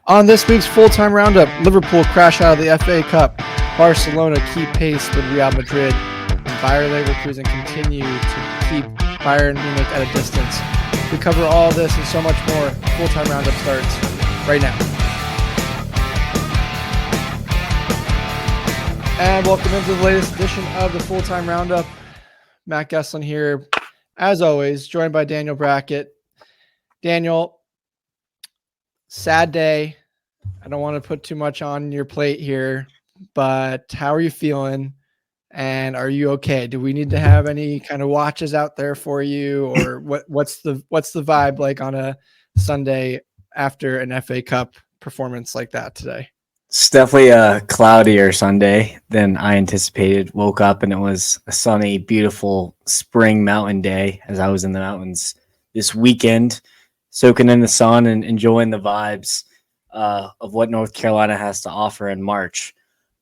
On this week's full-time roundup, Liverpool crash out of the FA Cup. Barcelona keep pace with Real Madrid. And Bayer Leverkusen continue to keep Bayern Munich at a distance. We cover all this and so much more. Full-time roundup starts right now. And welcome into the latest edition of the full-time roundup. Matt Gesslin here, as always, joined by Daniel Brackett. Daniel, sad day. I don't want to put too much on your plate here, but how are you feeling? And are you okay? Do we need to have any kind of watches out there for you, or what's the vibe like on a Sunday after an FA Cup performance like that today? It's definitely a cloudier Sunday than I anticipated. Woke up and it was a sunny, beautiful spring mountain day as I was in the mountains this weekend, soaking in the sun and enjoying the vibes of what North Carolina has to offer in March.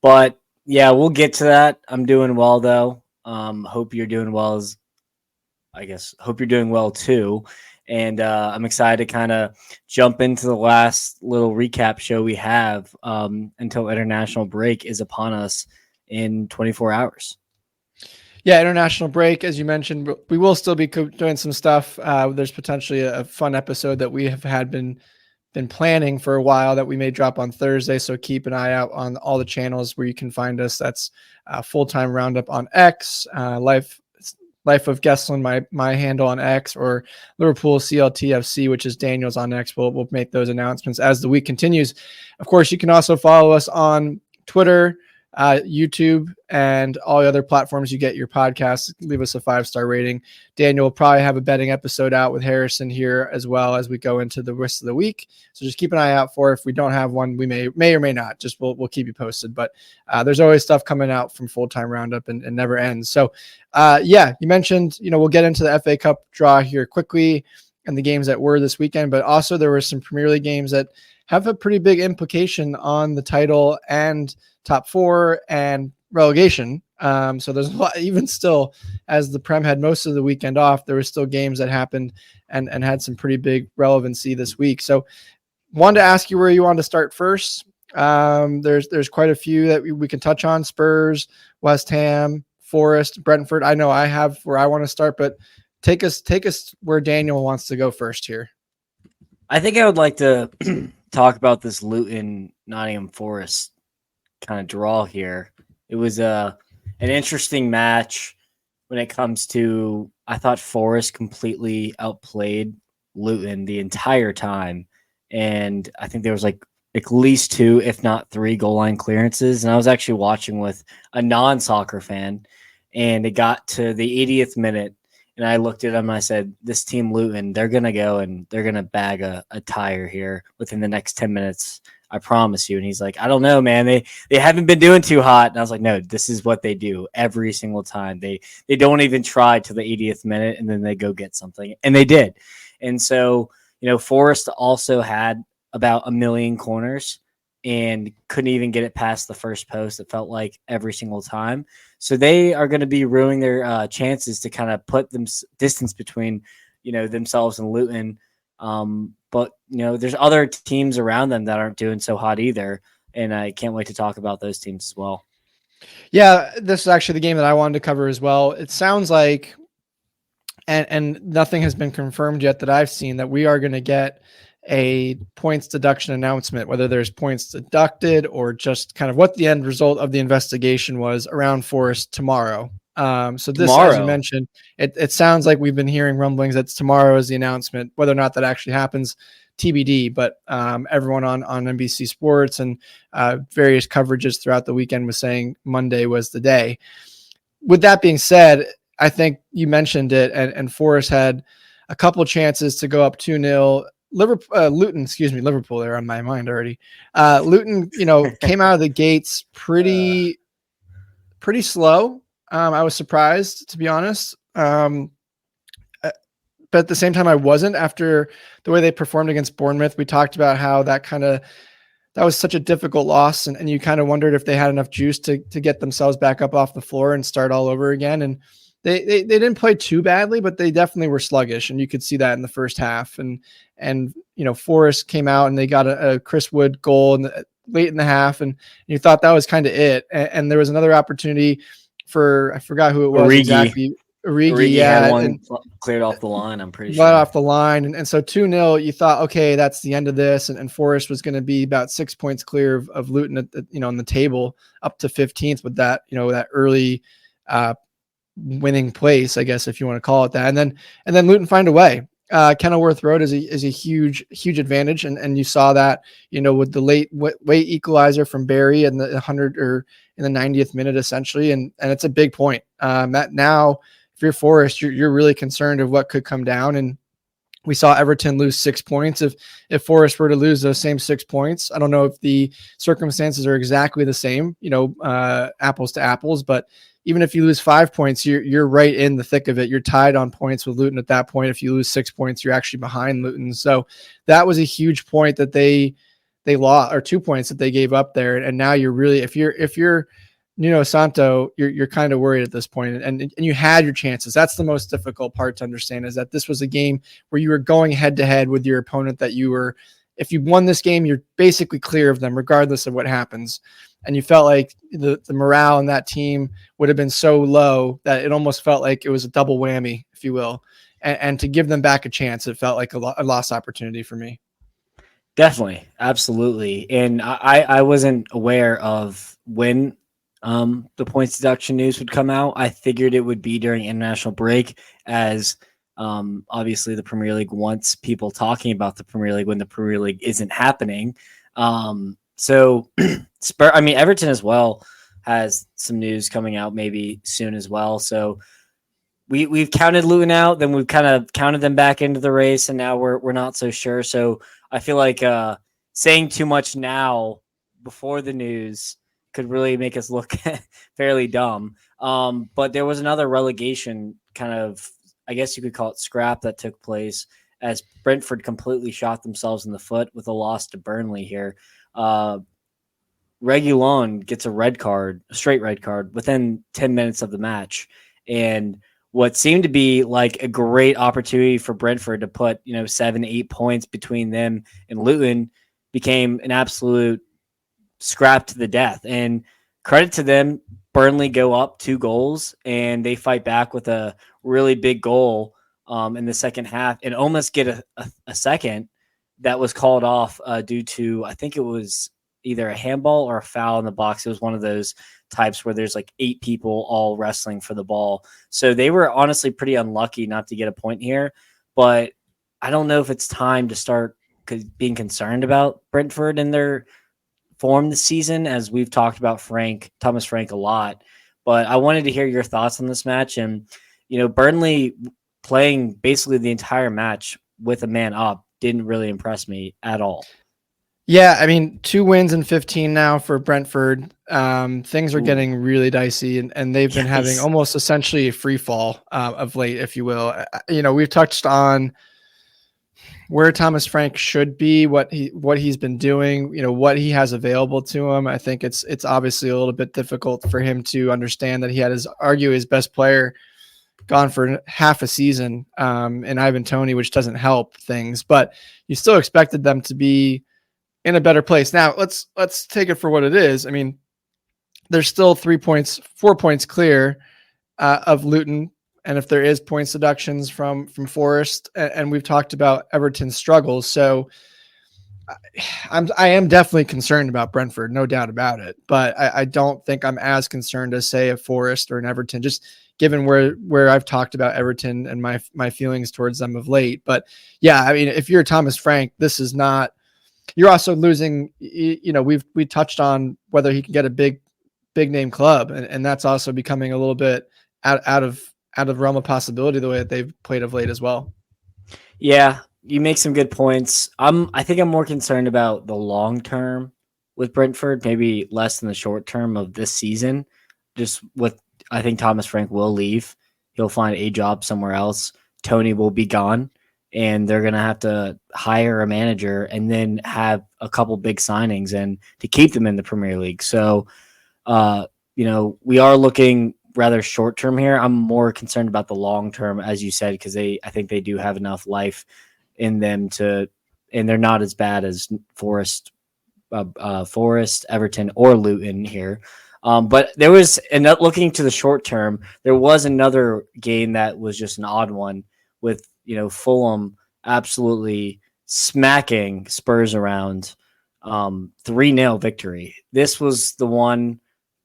But yeah, we'll get to that. I'm doing well though. Hope you're doing well hope you're doing well too. And I'm excited to kind of jump into the last little recap show we have until international break is upon us in 24 hours. Yeah, international break, as you mentioned, we will still be doing some stuff. There's potentially a fun episode that we have been planning for a while that we may drop on Thursday. So keep an eye out on all the channels where you can find us. That's Full-Time Roundup on X, Life of Gesslin, my handle on X, or Liverpool CLTFC, which is Daniel's on X. We'll make those announcements as the week continues. Of course, you can also follow us on Twitter, YouTube, and all the other platforms you get your podcasts. Leave us a 5-star rating. Daniel will probably have a betting episode out with Harrison here as well as we go into the rest of the week. So just keep an eye out for it. If we don't have one, we may or may not. Just we'll keep you posted. But there's always stuff coming out from Full-Time Roundup and never ends. So you mentioned, we'll get into the FA Cup draw here quickly and the games that were this weekend, but also there were some Premier League games that have a pretty big implication on the title and top four and relegation. So there's a lot, even still, as the Prem had most of the weekend off, there were still games that happened and had some pretty big relevancy this week. So wanted to ask you where you want to start first. There's quite a few that we can touch on: Spurs, West Ham, Forest, Brentford. I know I have where I want to start, but take us where Daniel wants to go first here. I think I would like to talk about this Luton Nottingham Forest kind of draw here. It was an interesting match when it comes to, I thought Forest completely outplayed Luton the entire time. And I think there was like at least 2, if not 3 goal line clearances. And I was actually watching with a non-soccer fan, and it got to the 80th minute. And I looked at him and I said, this team Luton, they're going to go and they're going to bag a tire here within the next 10 minutes. I promise you. And he's like, I don't know, man. They haven't been doing too hot. And I was like, no, this is what they do every single time. They don't even try to the 80th minute, and then they go get something. And they did. And so, Forrest also had about 1 million corners and couldn't even get it past the first post. It felt like every single time. So they are going to be ruining their chances to kind of put them distance between, themselves and Luton. But there's other teams around them that aren't doing so hot either. And I can't wait to talk about those teams as well. Yeah, this is actually the game that I wanted to cover as well. It sounds like, and nothing has been confirmed yet that I've seen, that we are going to get a points deduction announcement, whether there's points deducted or just kind of what the end result of the investigation was around Forest tomorrow. So this, as you mentioned, it sounds like we've been hearing rumblings that tomorrow is the announcement. Whether or not that actually happens, TBD. But everyone on NBC Sports and various coverages throughout the weekend was saying Monday was the day. With that being said, I think you mentioned it, and Forest had a couple chances to go up 2-0. Liverpool, they're on my mind already. Luton, came out of the gates pretty slow. I was surprised, to be honest. But at the same time, I wasn't. After the way they performed against Bournemouth, we talked about how that was such a difficult loss, and you kind of wondered if they had enough juice to get themselves back up off the floor and start all over again. And they didn't play too badly, but they definitely were sluggish, and you could see that in the first half. And Forest came out and they got a Chris Wood goal late in the half, and you thought that was kind of it. And there was another opportunity for, I forgot who it was exactly. Origi, had yeah, one and cleared off the line, I'm pretty right sure. off the line. And so 2-0, you thought, okay, that's the end of this. And Forest was going to be about 6 points clear of Luton on the table up to 15th with that, that early winning place, I guess, if you want to call it that. And then Luton find a way. Kenilworth Road is a huge advantage. And you saw that, with the late equalizer from Barry in the 100 or in the 90th minute, essentially. And it's a big point. Now, if you're Forest, you're really concerned of what could come down. And we saw Everton lose 6 points. If Forest were to lose those same 6 points, I don't know if the circumstances are exactly the same, apples to apples, but even if you lose 5 points, you're right in the thick of it. You're tied on points with Luton at that point. If you lose 6 points, you're actually behind Luton. So that was a huge point that they lost, or 2 points that they gave up there. And now you're really, if you're Nuno Santo, you're kind of worried at this point, and you had your chances. That's the most difficult part to understand, is that this was a game where you were going head to head with your opponent that if you won this game, you're basically clear of them regardless of what happens. And you felt like the morale in that team would have been so low that it almost felt like it was a double whammy, if you will. And to give them back a chance, it felt like a lost opportunity for me. Definitely. Absolutely. And I wasn't aware of when the points deduction news would come out. I figured it would be during international break, as obviously the Premier League wants people talking about the Premier League when the Premier League isn't happening. So Everton as well has some news coming out maybe soon as well. So we've counted Luton out, then we've kind of counted them back into the race, and now we're not so sure. So I feel like saying too much now before the news could really make us look fairly dumb. But there was another relegation kind of, I guess you could call it, scrap that took place as Brentford completely shot themselves in the foot with a loss to Burnley here. Reguilon gets a straight red card within 10 minutes of the match. And what seemed to be like a great opportunity for Brentford to put, 7-8 points between them and Luton became an absolute scrap to the death. And credit to them, Burnley go up 2 goals and they fight back with a really big goal in the second half and almost get a second that was called off due to, I think it was either a handball or a foul in the box. It was one of those types where there's like 8 people all wrestling for the ball. So they were honestly pretty unlucky not to get a point here, but I don't know if it's time to start being concerned about Brentford and their form this season, as we've talked about Thomas Frank a lot. But I wanted to hear your thoughts on this match. And, Burnley playing basically the entire match with a man up didn't really impress me at all. Yeah, 2 wins in 15 now for Brentford. Things are getting really dicey, and they've been having almost essentially a free fall of late, if you will. We've touched on where Thomas Frank should be, what he's been doing, what he has available to him. I think it's obviously a little bit difficult for him to understand that he had his best player gone for half a season in Ivan Toney, which doesn't help things, but you still expected them to be in a better place. Now let's take it for what it is. There's still 4 points clear of Luton. And if there is points deductions from Forest, and we've talked about Everton's struggles. So I am definitely concerned about Brentford, no doubt about it. But I don't think I'm as concerned as, say, a Forest or an Everton, just given where I've talked about Everton and my feelings towards them of late. But yeah, if you're Thomas Frank, this is not. You're also losing, we touched on whether he can get a big name club. And that's also becoming a little bit out of realm of possibility, the way that they've played of late as well. Yeah, you make some good points. I think I'm more concerned about the long term with Brentford, maybe less than the short term of this season. I think Thomas Frank will leave. He'll find a job somewhere else. Tony will be gone. And they're going to have to hire a manager and then have a couple big signings and to keep them in the Premier League. So, we are looking rather short term here. I'm more concerned about the long term, as you said, because I think they do have enough life in them and they're not as bad as Forest, Everton, or Luton here. But there was, and looking to the short term, there was another game that was just an odd one with, Fulham absolutely smacking Spurs around, 3-0 victory. This was the one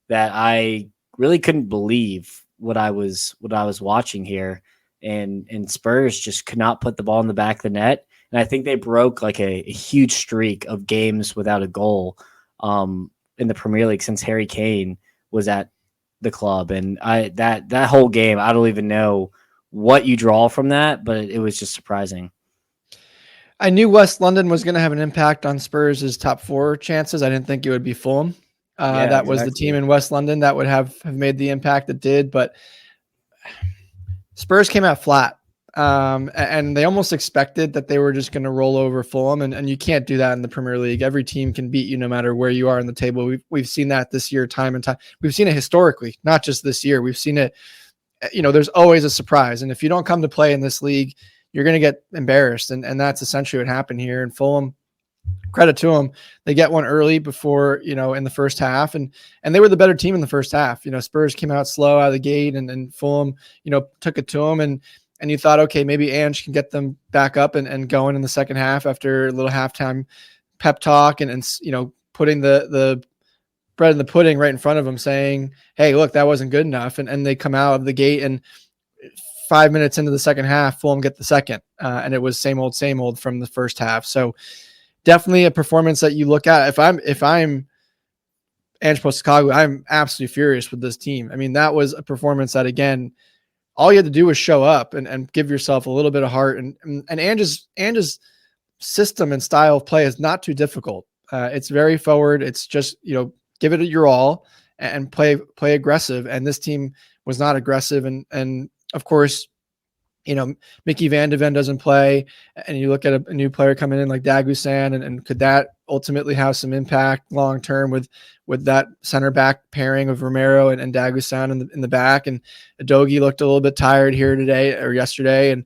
that I really couldn't believe what I was watching here. And Spurs just could not put the ball in the back of the net. And I think they broke like a huge streak of games without a goal in the Premier League since Harry Kane was at the club. And that whole game, I don't even know what you draw from that, but it was just surprising. I knew West London was going to have an impact on Spurs' top 4 chances. I didn't think it would be Fulham. That was the team in West London that would have made the impact it did, but Spurs came out flat. And they almost expected that they were just going to roll over Fulham, and you can't do that in the Premier League. Every team can beat you no matter where you are in the table. We've seen that this year time and time. We've seen it historically, not just this year. We've seen it, there's always a surprise. And if you don't come to play in this league, you're going to get embarrassed. And that's essentially what happened here. And Fulham, credit to them, they get one early before, in the first half, and they were the better team in the first half. Spurs came out slow out of the gate, and Fulham, took it to them, and you thought, okay, maybe Ange can get them back up and going in the second half after a little halftime pep talk and putting the bread in the pudding right in front of them, saying, hey, look, that wasn't good enough. And they come out of the gate, and 5 minutes into the second half, Fulham get the second. And it was same old from the first half. So definitely a performance that you look at. If I'm Ange Postecoglou, I'm absolutely furious with this team. I mean, that was a performance that, again, all you had to do was show up and give yourself a little bit of heart. And Ange's system and style of play is not too difficult. It's very forward. It's just, give it your all and play aggressive. And this team was not aggressive. And of course, Mickey Van de Ven doesn't play, and you look at a new player coming in like Dagusan, and could that ultimately have some impact long term with that center back pairing of Romero and Dagusan in the back? And Adogi looked a little bit tired here today or yesterday. And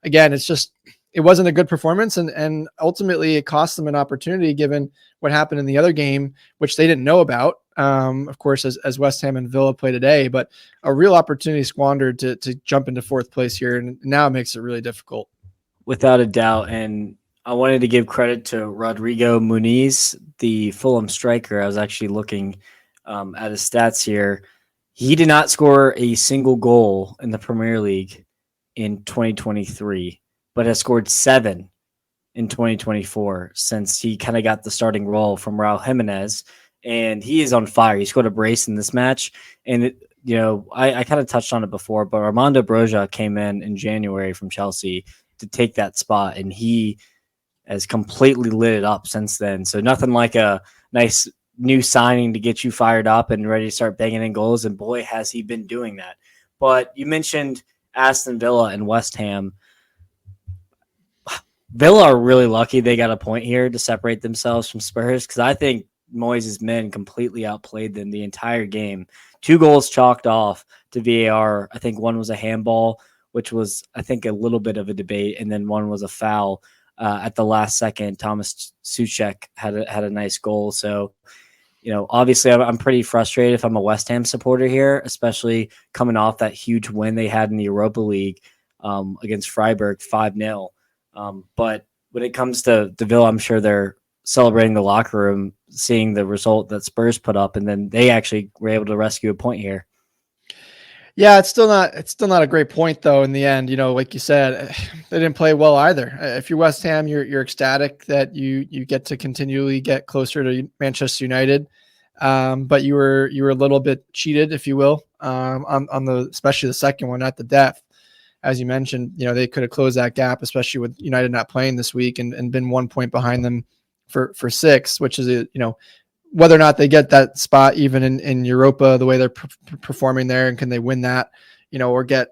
again, it wasn't a good performance, and ultimately it cost them an opportunity given what happened in the other game, which they didn't know about. Of course, as West Ham and Villa play today, but a real opportunity squandered to jump into 4th place here. And now it makes it really difficult. Without a doubt. And I wanted to give credit to Rodrigo Muniz, the Fulham striker. I was actually looking at his stats here. He did not score a single goal in the Premier League in 2023, but has scored 7 in 2024 since he kind of got the starting role from Raul Jimenez. And he is on fire. He scored a brace in this match. And, I kind of touched on it before, but Armando Broja came in January from Chelsea to take that spot, and he has completely lit it up since then. So nothing like a nice new signing to get you fired up and ready to start banging in goals. And boy, has he been doing that. But you mentioned Aston Villa and West Ham. Villa are really lucky they got a point here to separate themselves from Spurs, because I think Moyes' men completely outplayed them the entire game. 2 goals chalked off to VAR. I think one was a handball, which was, I think, a little bit of a debate, and then one was a foul at the last second. Thomas Suchek had a nice goal. So, obviously I'm pretty frustrated if I'm a West Ham supporter here, especially coming off that huge win they had in the Europa League against Freiburg 5-0. But when it comes to Villa, I'm sure they're celebrating the locker room, seeing the result that Spurs put up, and then they actually were able to rescue a point here. Yeah, it's still not a great point though. In the end, like you said, they didn't play well either. If you're West Ham, you're ecstatic that you get to continually get closer to Manchester United, but you were a little bit cheated, if you will, on the especially the second one at the depth. As you mentioned, they could have closed that gap, especially with United not playing this week and been 1 point behind them for 6, which is whether or not they get that spot even in Europa, the way they're performing there, and can they win that, or get,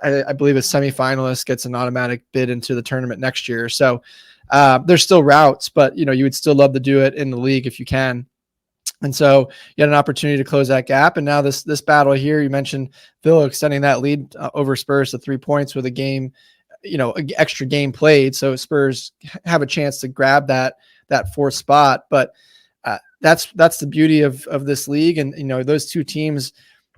I believe a semifinalist gets an automatic bid into the tournament next year. So there's still routes, but you would still love to do it in the league if you can. And so you had an opportunity to close that gap. And now this battle here, you mentioned Villa extending that lead over Spurs to 3 points with a game, extra game played. So Spurs have a chance to grab that fourth spot. But that's the beauty of this league. And, those two teams,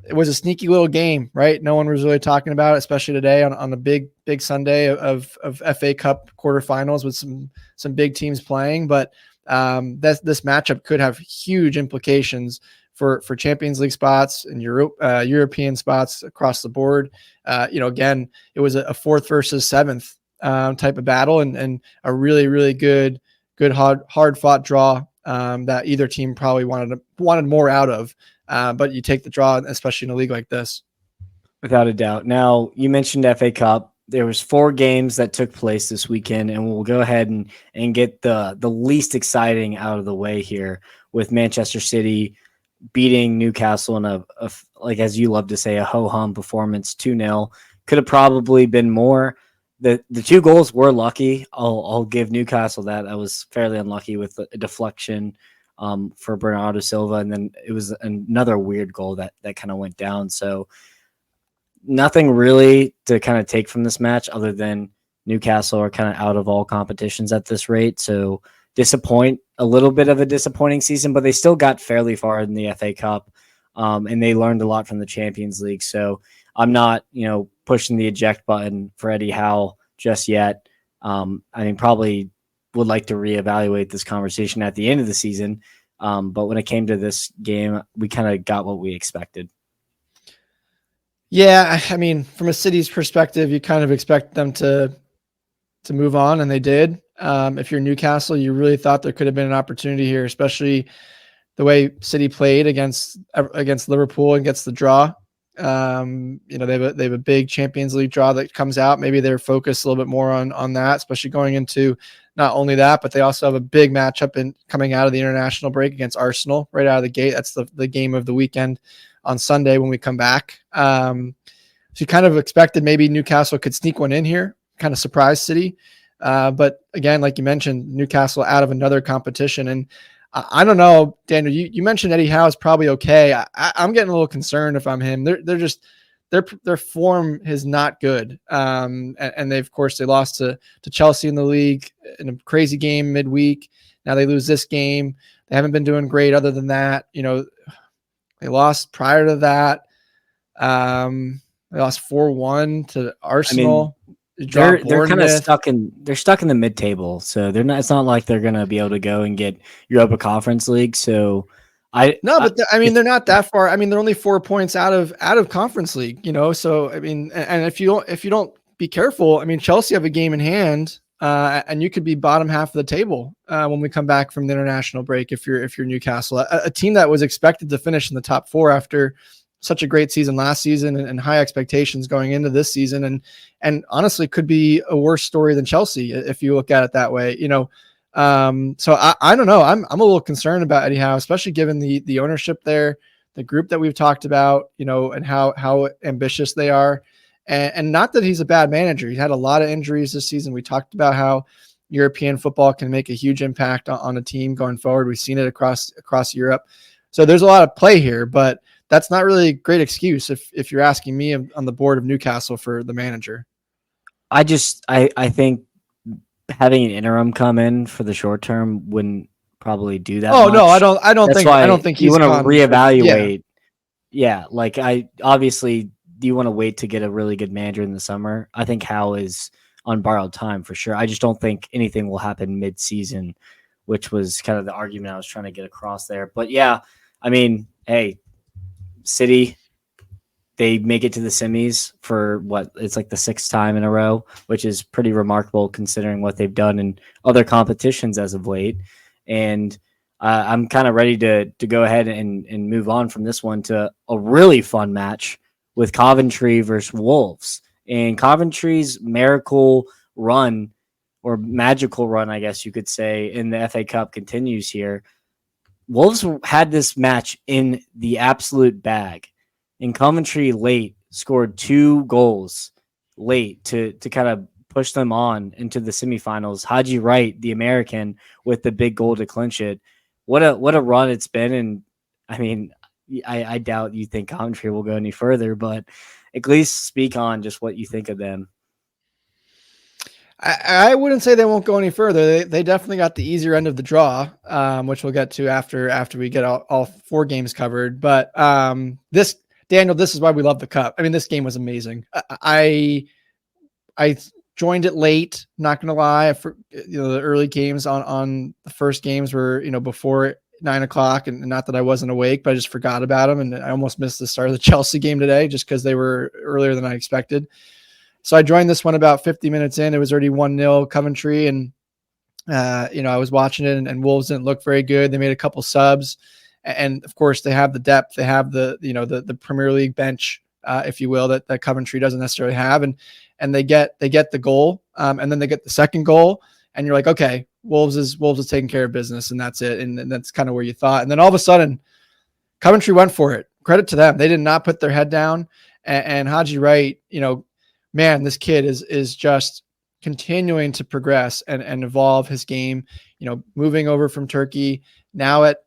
it was a sneaky little game, right? No one was really talking about it, especially today on a big Sunday of FA Cup quarterfinals with some big teams playing. But this matchup could have huge implications for Champions League spots and European spots across the board. Again, it was a fourth versus seventh type of battle, and a really, really good hard fought draw that either team probably wanted more out of. But you take the draw, especially in a league like this. Without a doubt. Now, you mentioned FA Cup. There was 4 games that took place this weekend, and we'll go ahead and get the least exciting out of the way here with Manchester City beating Newcastle in a like, as you love to say, a ho-hum performance, 2-0. Could have probably been more. The 2 goals were lucky. I'll give Newcastle that. I was fairly unlucky with a deflection for Bernardo Silva, and then it was another weird goal that kind of went down. So nothing really to kind of take from this match other than Newcastle are kind of out of all competitions at this rate. So a little bit of a disappointing season, but they still got fairly far in the FA Cup, and they learned a lot from the Champions League. So I'm not, pushing the eject button for Eddie Howe just yet. Probably would like to reevaluate this conversation at the end of the season. But when it came to this game, we kind of got what we expected. Yeah, from a City's perspective, you kind of expect them to move on, and they did. If you're Newcastle, you really thought there could have been an opportunity here, especially the way City played against Liverpool and gets the draw. They have a big Champions League draw that comes out. Maybe they're focused a little bit more on that, especially going into not only that, but they also have a big matchup coming out of the international break against Arsenal right out of the gate. That's the game of the weekend on Sunday when we come back. So you kind of expected maybe Newcastle could sneak one in here, kind of surprise City. But again, like you mentioned, Newcastle out of another competition. And I don't know, Daniel, you mentioned Eddie Howe is probably okay. I'm getting a little concerned if I'm him. They're just, their form is not good. And they lost to Chelsea in the league in a crazy game midweek. Now they lose this game. They haven't been doing great other than that. They lost prior to that. They lost 4-1 to Arsenal. They're kind of stuck in the mid-table, so they're not. It's not like they're gonna be able to go and get Europa Conference League. So they're not that far. They're only 4 points out of Conference League. So and if you don't be careful, Chelsea have a game in hand, and you could be bottom half of the table when we come back from the international break. If you're Newcastle, a team that was expected to finish in the top 4 after such a great season last season and high expectations going into this season, and honestly could be a worse story than Chelsea if you look at it that way. So I don't know. I'm a little concerned about Eddie Howe, especially given the ownership there, the group that we've talked about, and how ambitious they are, and not that he's a bad manager. He had a lot of injuries this season. We talked about how European football can make a huge impact on a team going forward. We've seen it across Europe. So there's a lot of play here, but that's not really a great excuse if you're asking me on the board of Newcastle for the manager. I think having an interim come in for the short term wouldn't probably do that. Oh much. No, I don't think you want to reevaluate. Yeah, like obviously you want to wait to get a really good manager in the summer. I think Howe is on borrowed time for sure. I just don't think anything will happen mid-season, which was kind of the argument I was trying to get across there. But yeah, hey, City, they make it to the semis for it's like the 6th time in a row, which is pretty remarkable considering what they've done in other competitions as of late. And I'm kind of ready to go ahead and move on from this one to a really fun match with Coventry versus Wolves. And Coventry's miracle run, or magical run, I guess you could say, in the FA Cup continues here. Wolves had this match in the absolute bag, and Coventry late scored 2 goals late to kind of push them on into the semifinals. Haji Wright, the American, with the big goal to clinch it. What a run it's been, and I mean, I doubt you think Coventry will go any further, but at least speak on just what you think of them. I wouldn't say they won't go any further. They definitely got the easier end of the draw, which we'll get to after we get all 4 games covered. But this, Daniel, this is why we love the Cup. I mean, this game was amazing. I joined it late. Not gonna lie, for the early games on the first games were before 9 o'clock, and not that I wasn't awake, but I just forgot about them, and I almost missed the start of the Chelsea game today just because they were earlier than I expected. So I joined this one about 50 minutes in. It was already 1-0 Coventry, and I was watching it, and Wolves didn't look very good. They made a couple subs, and of course they have the depth. They have the Premier League bench, if you will, that Coventry doesn't necessarily have, and they get the goal, and then they get the second goal, and you're like, okay, Wolves is taking care of business, and that's it, and that's kind of where you thought. And then all of a sudden, Coventry went for it. Credit to them; they did not put their head down. And Haji Wright, man, this kid is just continuing to progress and evolve his game, moving over from Turkey now at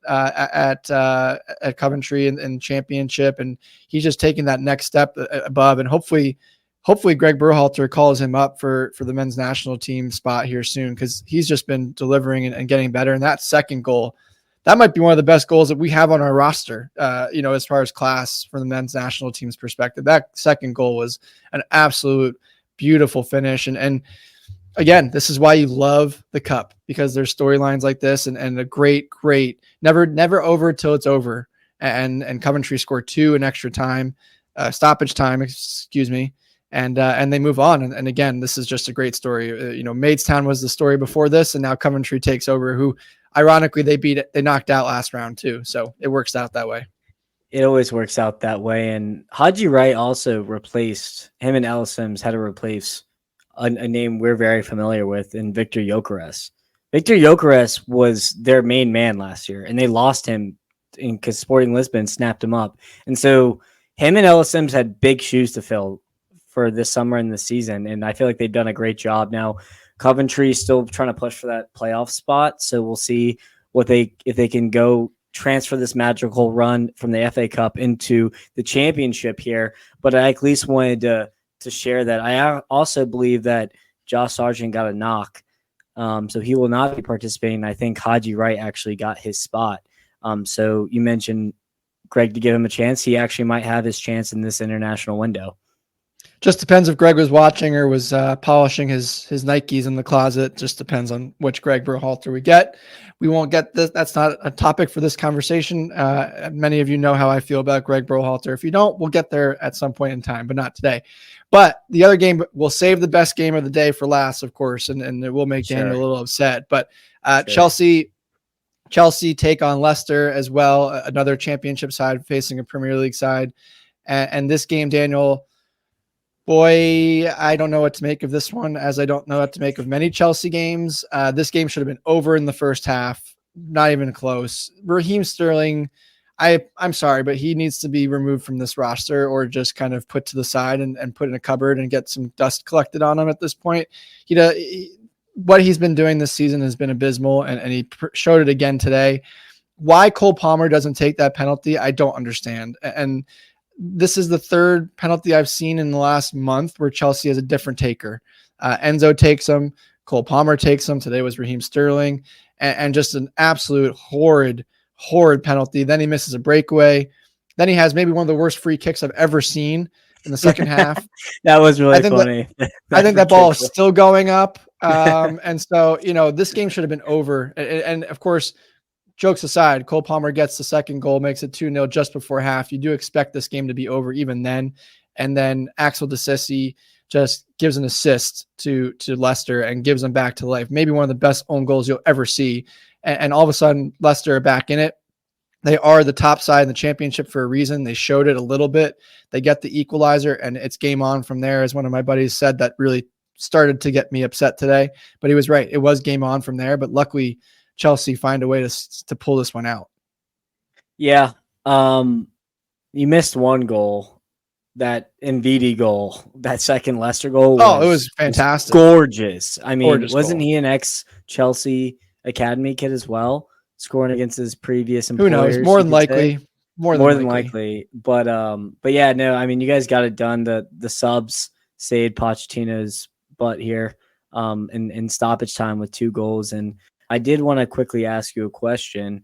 Coventry and championship. And he's just taking that next step above, and hopefully Greg Berhalter calls him up for the men's national team spot here soon, because he's just been delivering and getting better. And that second goal, that might be one of the best goals that we have on our roster, as far as class from the men's national team's perspective. That second goal was an absolute beautiful finish. And again, this is why you love the Cup, because there's storylines like this and a great, never over till it's over. And Coventry scored 2 in extra time, stoppage time, excuse me. And they move on. And again, this is just a great story. Maidstone was the story before this, and now Coventry takes over, who ironically they knocked out last round too. So it works out that way. It always works out that way. And Haji Wright also replaced him, and Ellis Sims had to replace a name we're very familiar with in Victor Gyökeres. Victor Gyökeres was their main man last year, and they lost him because Sporting Lisbon snapped him up. And so him and Ellis Sims had big shoes to fill for this summer and the season. And I feel like they've done a great job. Now, Coventry is still trying to push for that playoff spot. So we'll see if they can go transfer this magical run from the FA Cup into the championship here. But I at least wanted to share that. I also believe that Josh Sargent got a knock. So he will not be participating. I think Haji Wright actually got his spot. So you mentioned Greg to give him a chance. He actually might have his chance in this international window. Just depends if Greg was watching or was polishing his Nikes in the closet. Just depends on which Greg Berhalter we get. We won't get this. That's not a topic for this conversation. Many of you know how I feel about Greg Berhalter. If you don't, we'll get there at some point in time, but not today. But the other game, we'll save the best game of the day for last, of course, and it will make Daniel a little upset. But Chelsea take on Leicester as well, another championship side facing a Premier League side. And this game, Daniel, boy, I don't know what to make of this one, as I don't know what to make of many Chelsea games. This game should have been over in the first half. Not even close. Raheem Sterling, I'm sorry, but he needs to be removed from this roster, or just kind of put to the side and put in a cupboard and get some dust collected on him at this point. What he's been doing this season has been abysmal, and he showed it again today. Why Cole Palmer doesn't take that penalty, I don't understand. And this is the third penalty I've seen in the last month where Chelsea has a different taker. Enzo takes them. Cole Palmer takes them. Today was Raheem Sterling, and just an absolute horrid penalty. Then he misses a breakaway. Then he has maybe one of the worst free kicks I've ever seen in the second half. That was really funny. I think that ball is still going up. And so, this game should have been over. And of course, jokes aside, Cole Palmer gets the second goal, makes it 2-0 just before half. You do expect this game to be over even then. And then Axel Disasi just gives an assist to Leicester and gives them back to life. Maybe one of the best own goals you'll ever see. And all of a sudden, Leicester are back in it. They are the top side in the championship for a reason. They showed it a little bit. They get the equalizer, and it's game on from there, as one of my buddies said. That really started to get me upset today. But he was right. It was game on from there. But luckily, Chelsea find a way to pull this one out. Yeah. You missed one goal, that Ndidi goal, that second Leicester goal. It was fantastic. Gorgeous. I mean, Gorgeous wasn't goal. He an ex-Chelsea Academy kid as well, scoring against his previous employers? Who knows? More than likely. More than More than likely. likely. But yeah, no, I mean, you guys got it done. The subs saved Pochettino's butt here in stoppage time with 2 goals. And I did want to quickly ask you a question.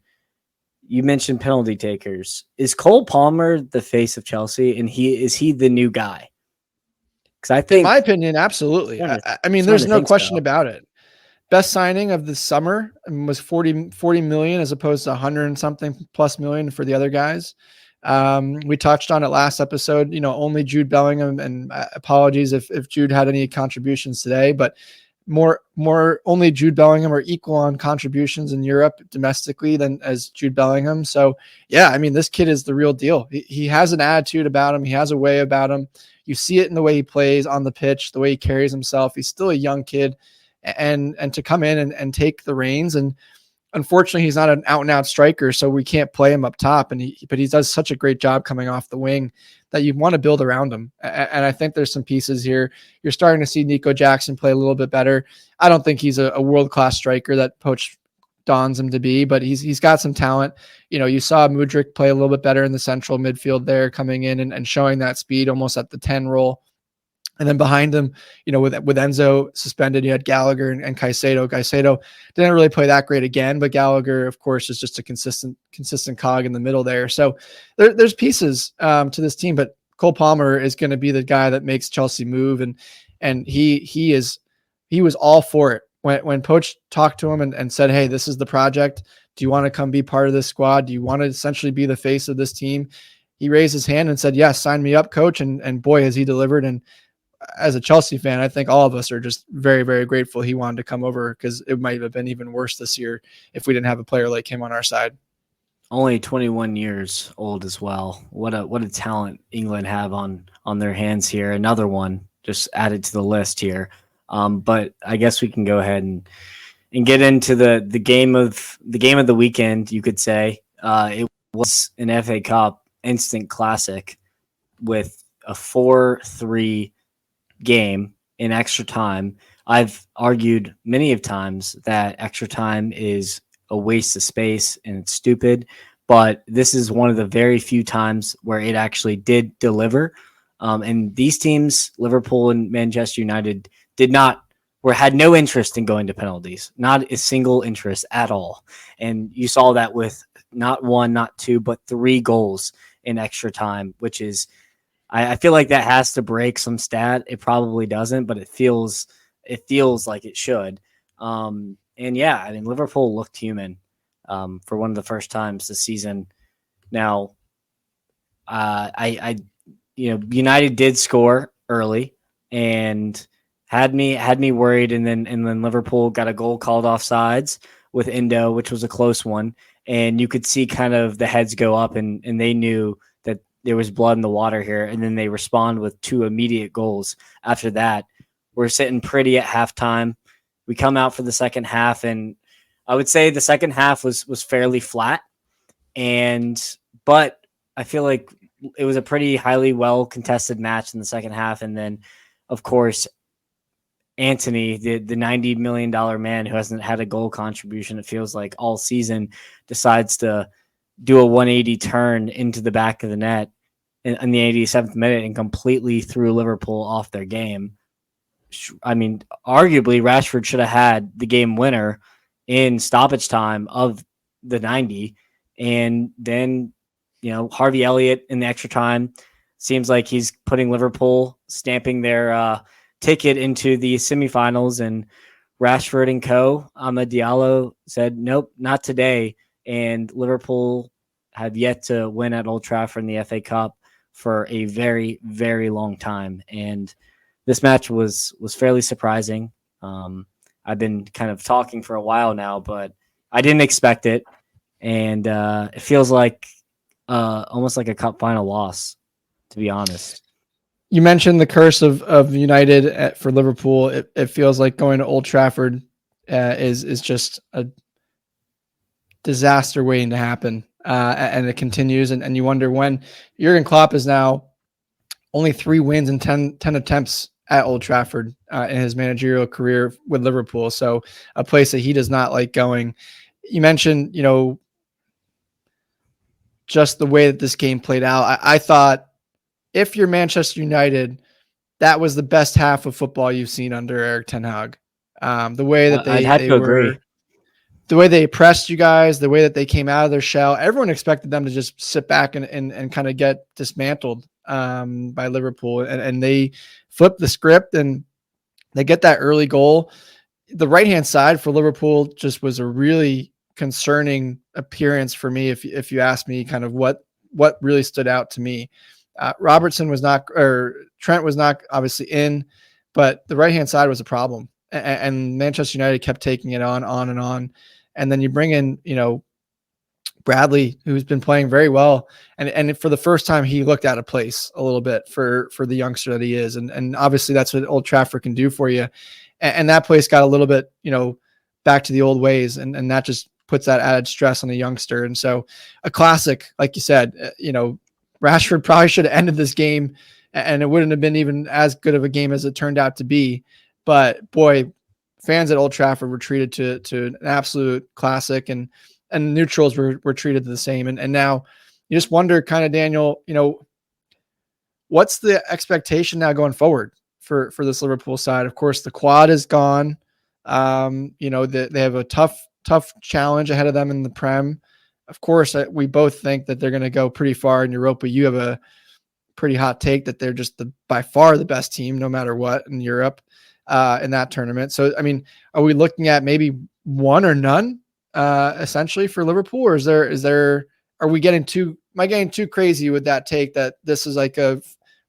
You mentioned penalty takers. Is Cole Palmer the face of Chelsea, and is he the new guy? Because I In my think opinion, absolutely. I mean, starting there's to no think question so. about it. Best signing of the summer was 40 million as opposed to 100 and something plus million for the other guys. We touched on it last episode, only Jude Bellingham, and apologies if Jude had any contributions today, but more only Jude Bellingham are equal on contributions in Europe domestically than as Jude Bellingham. So yeah, I mean, this kid is the real deal. He has an attitude about him. He has a way about him. You see it in the way he plays on the pitch, the way he carries himself. He's still a young kid, and to come in and take the reins. And unfortunately, he's not an out and out striker, so we can't play him up top. But he does such a great job coming off the wing that you want to build around him. And I think there's some pieces here. You're starting to see Nico Jackson play a little bit better. I don't think he's a world-class striker that Poch dons him to be, but he's got some talent. You saw Mudryk play a little bit better in the central midfield there, coming in and showing that speed almost at the 10 role. And then behind him, with Enzo suspended, you had Gallagher and Caicedo. Caicedo didn't really play that great again, but Gallagher, of course, is just a consistent cog in the middle there. So there's pieces to this team, but Cole Palmer is going to be the guy that makes Chelsea move, and he was all for it when Poch talked to him and said, "Hey, this is the project. Do you want to come be part of this squad? Do you want to essentially be the face of this team?" He raised his hand and said, "Yes, sign me up, coach." And boy, has he delivered. And as a Chelsea fan, I think all of us are just very, very grateful he wanted to come over, because it might have been even worse this year if we didn't have a player like him on our side. Only 21 years old as well. What a talent England have on their hands here. Another one just added to the list here. But I guess we can go ahead and get into the game of the weekend. You could say it was an FA Cup instant classic with a 4-3 game in extra time. I've argued many of times that extra time is a waste of space and it's stupid, but this is one of the very few times where it actually did deliver. And these teams, Liverpool and Manchester United, had no interest in going to penalties, not a single interest at all. And you saw that with not 1, not 2, but 3 goals in extra time, which is, I feel like that has to break some stat. It probably doesn't, but it feels like it should. And yeah, I mean, Liverpool looked human for one of the first times this season. Now, United did score early and had me worried, and then Liverpool got a goal called offsides with Endo, which was a close one, and you could see kind of the heads go up, and they knew that there was blood in the water here, and then they respond with 2 immediate goals. After that, we're sitting pretty at halftime. We come out for the second half, and I would say the second half was fairly flat, but I feel like it was a pretty highly well contested match in the second half, and then of course Antony, the $90 million man who hasn't had a goal contribution, it feels like, all season, decides to do a 180 turn into the back of the net in the 87th minute and completely threw Liverpool off their game. I mean, arguably Rashford should have had the game winner in stoppage time of the 90. And then, Harvey Elliott in the extra time seems like he's putting Liverpool, stamping their ticket into the semifinals, and Rashford and co. Amad Diallo said, nope, not today. And Liverpool have yet to win at Old Trafford in the FA Cup for a very, very long time. And this match was fairly surprising. I've been kind of talking for a while now, but I didn't expect it. And it feels like almost like a cup final loss, to be honest. You mentioned the curse of United for Liverpool. It feels like going to Old Trafford is just a disaster waiting to happen, and it continues. And you wonder when. Jurgen Klopp is now only 3 wins and 10 attempts at Old Trafford in his managerial career with Liverpool. So a place that he does not like going. You mentioned, just the way that this game played out. I thought if you're Manchester United, that was the best half of football you've seen under Eric Ten Hag. The way that I'd have they to were, agree. the way they pressed you guys, the way that they came out of their shell, everyone expected them to just sit back and kind of get dismantled by Liverpool. And they flipped the script and they get that early goal. The right-hand side for Liverpool just was a really concerning appearance for me. If you ask me kind of what really stood out to me, Robertson was not, or Trent was not obviously in, but the right-hand side was a problem. And Manchester United kept taking it on and on. And then you bring in, Bradley, who's been playing very well. And for the first time, he looked out of place a little bit for the youngster that he is. And obviously that's what Old Trafford can do for you. And that place got a little bit, back to the old ways. And that just puts that added stress on the youngster. And so a classic, like you said, Rashford probably should have ended this game and it wouldn't have been even as good of a game as it turned out to be. But boy, fans at Old Trafford were treated to an absolute classic, and neutrals were treated the same. And now you just wonder, kind of, Daniel, what's the expectation now going forward for this Liverpool side? Of course, the quad is gone. They have a tough challenge ahead of them in the Prem. Of course, we both think that they're going to go pretty far in Europa. You have a pretty hot take that they're just by far the best team, no matter what, in Europe in that tournament. So, I mean, are we looking at maybe one or none essentially for Liverpool, or are we getting am I getting too crazy with that take that this is like a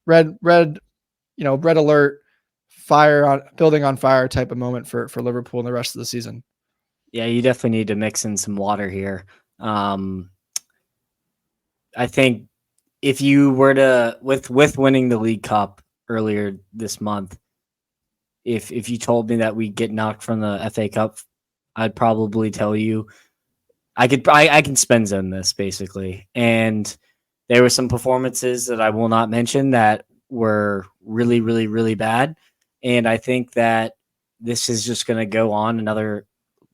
red alert, building on fire type of moment for Liverpool in the rest of the season? Yeah, you definitely need to mix in some water here. I think if you were to, with winning the League Cup earlier this month, if you told me that we'd get knocked from the FA Cup, I'd probably tell you I can spend zone this basically. And there were some performances that I will not mention that were really, really, really bad. And I think that this is just going to go on another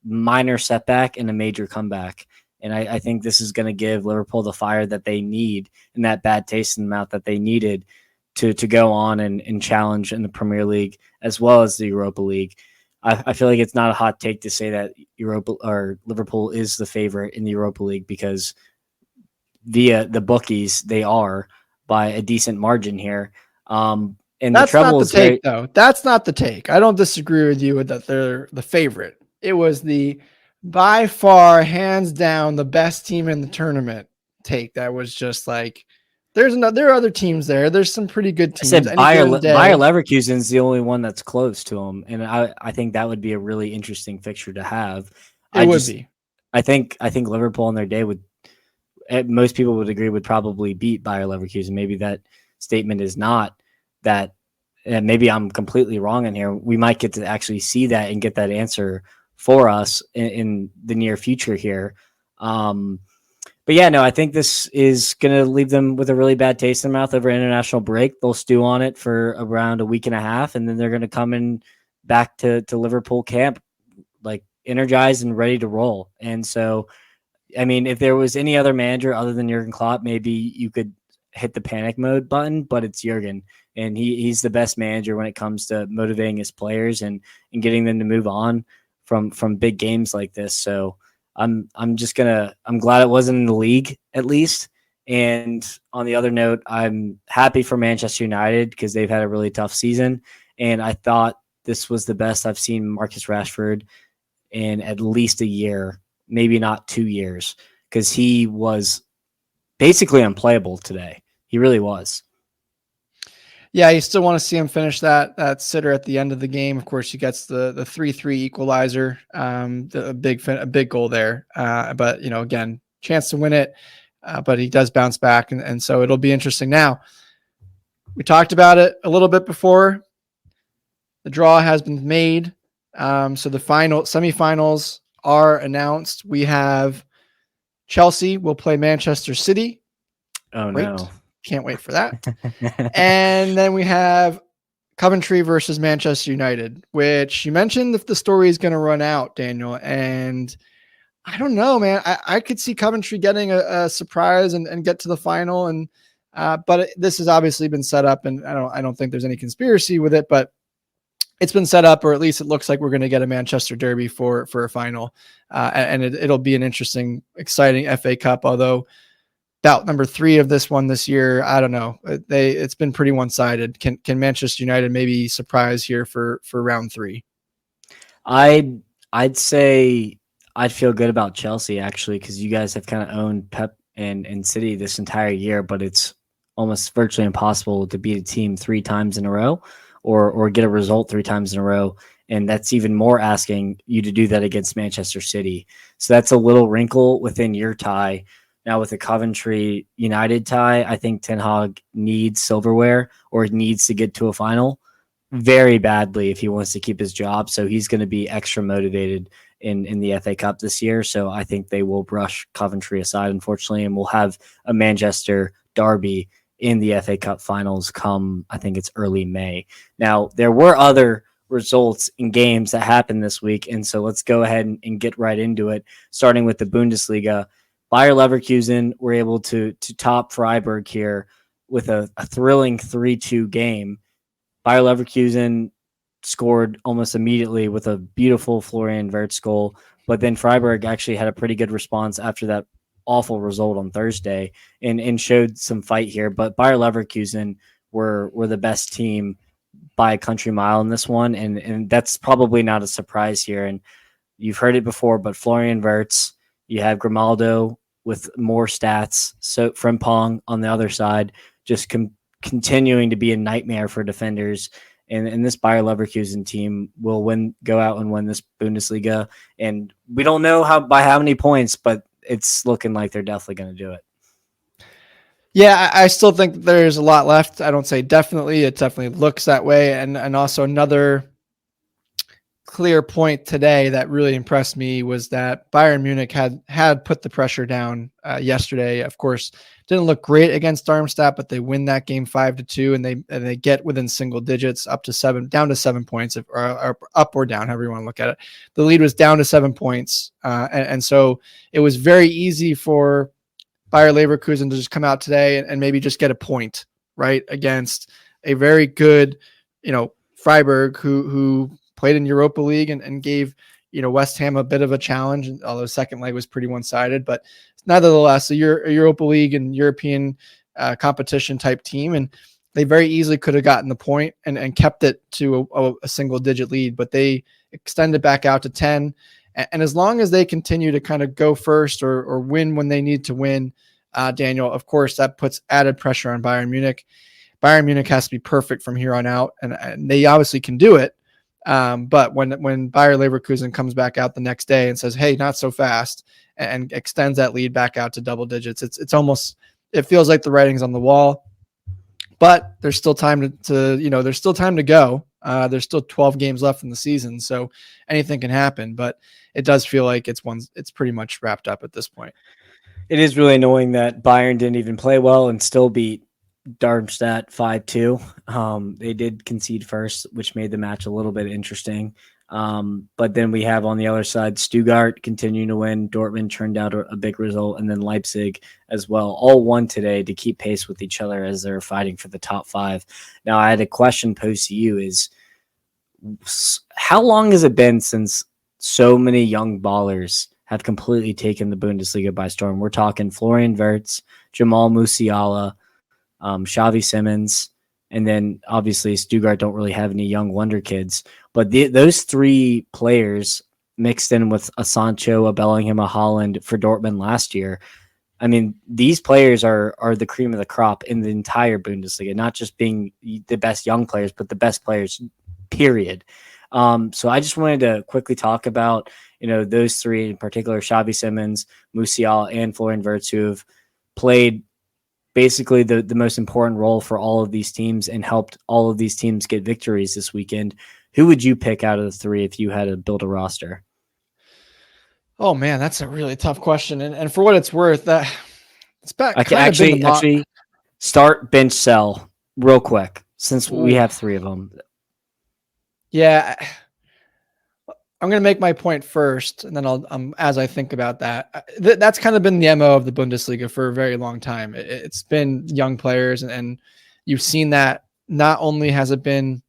minor setback and a major comeback. And I think this is going to give Liverpool the fire that they need and that bad taste in the mouth that they needed to go on and challenge in the Premier League as well as the Europa League. I feel like it's not a hot take to say that Liverpool is the favorite in the Europa League, because via the bookies, they are by a decent margin here. And that's the treble not the take, though. That's not the take. I don't disagree with you that they're the favorite. It was the by far, hands down, the best team in the tournament take. That was just like, there are other teams there. There's some pretty good teams. I said Bayer Leverkusen's the only one that's close to them, and I think that would be a really interesting fixture to have. It would be. I think Liverpool on their day most people would agree, would probably beat Bayer Leverkusen. Maybe that statement is not that. And maybe I'm completely wrong in here. We might get to actually see that and get that answer for us in the near future here. But yeah, no, I think this is going to leave them with a really bad taste in their mouth over international break. They'll stew on it for around a week and a half, and then they're going to come in back to Liverpool camp, like energized and ready to roll. And so, I mean, if there was any other manager other than Jurgen Klopp, maybe you could hit the panic mode button, but it's Jurgen, and he's the best manager when it comes to motivating his players and getting them to move on from big games like this. So I'm glad it wasn't in the league at least. And on the other note, I'm happy for Manchester United because they've had a really tough season. And I thought this was the best I've seen Marcus Rashford in at least a year, maybe not 2 years, because he was basically unplayable today. He really was. Yeah, you still want to see him finish that sitter at the end of the game. Of course, he gets the 3-3 equalizer, a big goal there. But again, chance to win it. But he does bounce back, and so it'll be interesting. Now, we talked about it a little bit before. The draw has been made, so the semifinals are announced. We have Chelsea will play Manchester City. Oh no. Can't wait for that. And then we have Coventry versus Manchester United, which you mentioned if the story is going to run out, Daniel. And I don't know, man. I could see Coventry getting a surprise and get to the final, and but this has obviously been set up, and I don't think there's any conspiracy with it, but it's been set up, or at least it looks like we're going to get a Manchester Derby for a final, and it'll be an interesting, exciting FA Cup. Although bout number 3 of this one this year, I don't know. It's been pretty one sided. Can Manchester United maybe surprise here for round 3? I'd say I'd feel good about Chelsea actually, because you guys have kind of owned Pep and City this entire year, but it's almost virtually impossible to beat a team 3 times in a row or get a result 3 times in a row. And that's even more asking you to do that against Manchester City. So that's a little wrinkle within your tie. Now with the Coventry United tie, I think Ten Hag needs silverware or needs to get to a final very badly if he wants to keep his job. So he's going to be extra motivated in the FA Cup this year. So I think they will brush Coventry aside, unfortunately, and we'll have a Manchester derby in the FA Cup finals come, I think it's early May. Now, there were other results in games that happened this week, and so let's go ahead and get right into it, starting with the Bundesliga. Bayer Leverkusen were able to top Freiburg here with a thrilling 3-2 game. Bayer Leverkusen scored almost immediately with a beautiful Florian Wirtz goal, but then Freiburg actually had a pretty good response after that awful result on Thursday and showed some fight here. But Bayer Leverkusen were the best team by a country mile in this one, and that's probably not a surprise here. And you've heard it before, but Florian Wirtz, you have Grimaldo with more stats, so Frimpong on the other side, just continuing to be a nightmare for defenders. And this Bayer Leverkusen team will go out and win this Bundesliga. And we don't know by how many points, but it's looking like they're definitely going to do it. Yeah, I still think there's a lot left. I don't say definitely. It definitely looks that way. And also another clear point today that really impressed me was that Bayern Munich had put the pressure down yesterday. Of course, didn't look great against Darmstadt, but they win that game 5-2, and they get within single digits, down to 7 points, or up or down, however you want to look at it. The lead was down to 7 points, and so it was very easy for Bayer Leverkusen to just come out today and maybe just get a point, right, against a very good, Freiburg who played in Europa League and gave, West Ham a bit of a challenge, although second leg was pretty one-sided, but nevertheless, a Europa League and European competition type team. And they very easily could have gotten the point and kept it to a single digit lead, but they extended back out to 10. And as long as they continue to kind of go first or win when they need to win, Daniel, of course, that puts added pressure on Bayern Munich. Bayern Munich has to be perfect from here on out, and they obviously can do it. But when Bayer Leverkusen comes back out the next day and says, "Hey, not so fast," and extends that lead back out to double digits, it feels like the writing's on the wall. But there's still time there's still time to go. There's still 12 games left in the season, so anything can happen. But it does feel like it's pretty much wrapped up at this point. It is really annoying that Bayern didn't even play well and still beat Darmstadt 5-2. They did concede first, which made the match a little bit interesting. But then we have on the other side, Stuttgart continuing to win. Dortmund turned out a big result, and then Leipzig as well. All won today to keep pace with each other as they're fighting for the top 5. Now, I had a question posed to you is, how long has it been since so many young ballers have completely taken the Bundesliga by storm? We're talking Florian Wirtz, Jamal Musiala, Xavi Simons, and then obviously Stuttgart don't really have any young wonder kids. But those 3 players mixed in with a Sancho, a Bellingham, a Haaland for Dortmund last year. I mean, these players are the cream of the crop in the entire Bundesliga, not just being the best young players, but the best players, period. So I just wanted to quickly talk about, those 3 in particular, Xavi Simons, Musiala, and Florian Wirtz, who have played basically the most important role for all of these teams and helped all of these teams get victories this weekend. Who would you pick out of the 3 if you had to build a roster? Oh man, that's a really tough question. And for what it's worth, that it's back. I can actually start bench sell real quick since we have 3 of them. Yeah. I'm going to make my point first, and then I'll, as I think about that, that's kind of been the MO of the Bundesliga for a very long time. It's been young players, and you've seen that. Not only has it been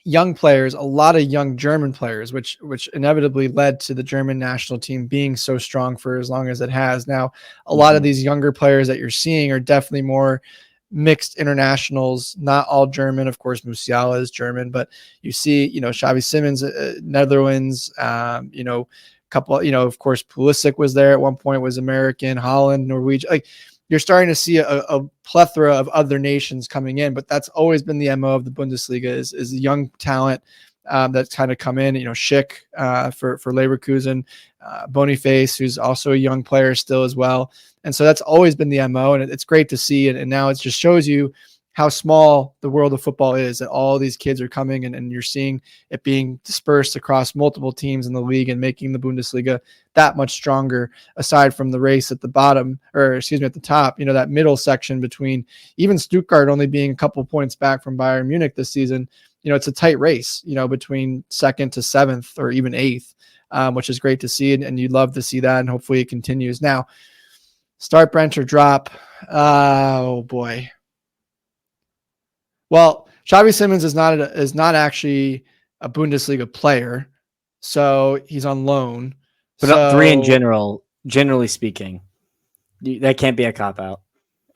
young players, a lot of young German players, which inevitably led to the German national team being so strong for as long as it has. Now, a lot of these younger players that you're seeing are definitely more mixed internationals, not all German. Of course, Musiala is German, but you see, Xavi Simons, Netherlands, couple, of course, Pulisic was there at one point, was American, Holland, Norwegian. Like, you're starting to see a plethora of other nations coming in, but that's always been the MO of the Bundesliga is young talent that's kind of come in, Schick for Leverkusen, Boniface, who's also a young player still as well. And so that's always been the MO, and it's great to see. And now it just shows you how small the world of football is, that all these kids are coming and you're seeing it being dispersed across multiple teams in the league and making the Bundesliga that much stronger, aside from the race at the bottom, or excuse me, at the top, that middle section between even Stuttgart only being a couple points back from Bayern Munich this season. It's a tight race, between second to seventh or even eighth, which is great to see. And you'd love to see that. And hopefully it continues. Now, start, bench, or drop. Oh boy. Well, Xavi Simons is not actually a Bundesliga player, so he's on loan. But three in general, generally speaking, that can't be a cop out.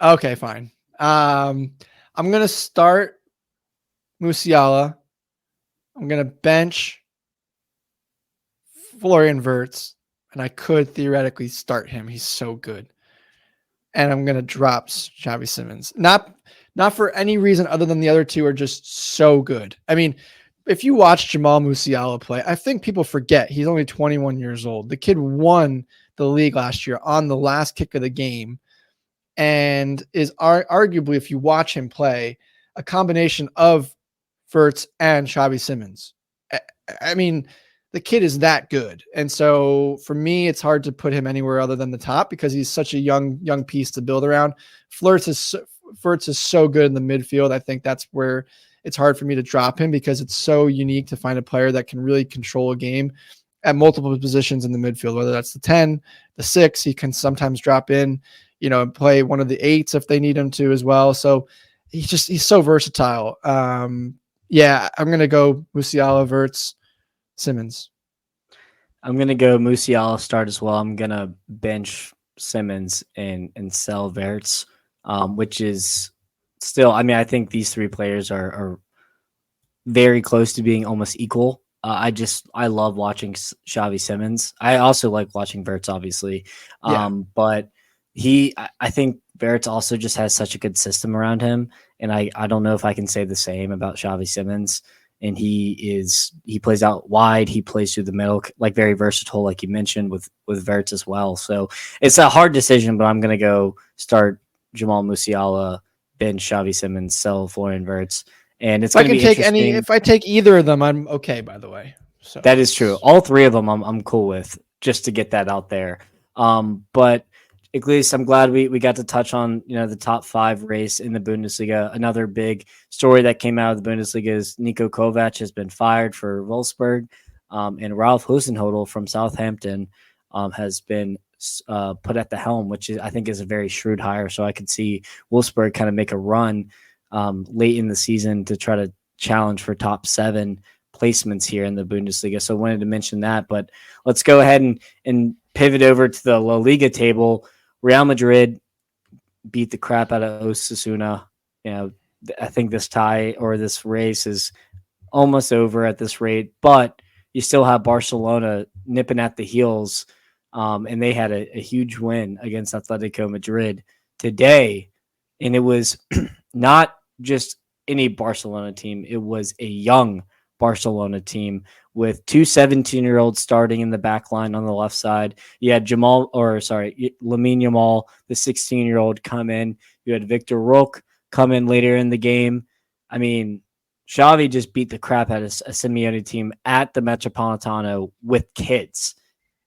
Okay, fine. I'm gonna start Musiala. I'm gonna bench Florian Wirtz, and I could theoretically start him. He's so good. And I'm gonna drop Xavi Simons. Not for any reason other than the other two are just so good. I mean, if you watch Jamal Musiala play, I think people forget he's only 21 years old. The kid won the league last year on the last kick of the game, and is arguably, if you watch him play, a combination of Wirtz and Xavi Simons. I mean, the kid is that good. And so for me, it's hard to put him anywhere other than the top because he's such a young piece to build around. Wirtz is so good in the midfield. I think that's where it's hard for me to drop him because it's so unique to find a player that can really control a game at multiple positions in the midfield, whether that's the 10, the 6, he can sometimes drop in, and play one of the 8s if they need him to as well. So he's so versatile. Yeah, I'm going to go Musiala, Wirtz, Simons. I'm going to go Musiala start as well. I'm going to bench Simons and sell Wirtz, which is still, I think these three players are very close to being almost equal. I love watching Xavi Simons. I also like watching Wirtz, obviously. But I think Wirtz also just has such a good system around him. And I don't know if I can say the same about Xavi Simons. And he plays out wide. He plays through the middle, like very versatile, like you mentioned with Wirtz as well. So it's a hard decision, but I'm going to go start Jamal Musiala, bench Xavi Simons, sell Florian Wirtz. And it's going to be interesting. If I take either of them, I'm okay, by the way. So that is true. All three of them I'm cool with, just to get that out there. But at least I'm glad we got to touch on, the top 5 race in the Bundesliga. Another big story that came out of the Bundesliga is Niko Kovac has been fired for Wolfsburg, and Ralph Hasenhüttl from Southampton has been put at the helm, which I think is a very shrewd hire. So I could see Wolfsburg kind of make a run late in the season to try to challenge for top 7 placements here in the Bundesliga. So I wanted to mention that, but let's go ahead and pivot over to the La Liga table. Real Madrid beat the crap out of Osasuna. I think this tie or this race is almost over at this rate, but you still have Barcelona nipping at the heels, and they had a huge win against Atletico Madrid today. And it was not just any Barcelona team. It was a young Barcelona team with 2 17-year-olds starting in the back line on the left side. You had Lamine Yamal, the 16-year-old, come in. You had Victor Roque come in later in the game. I mean, Xavi just beat the crap out of a Simeone team at the Metropolitano with kids.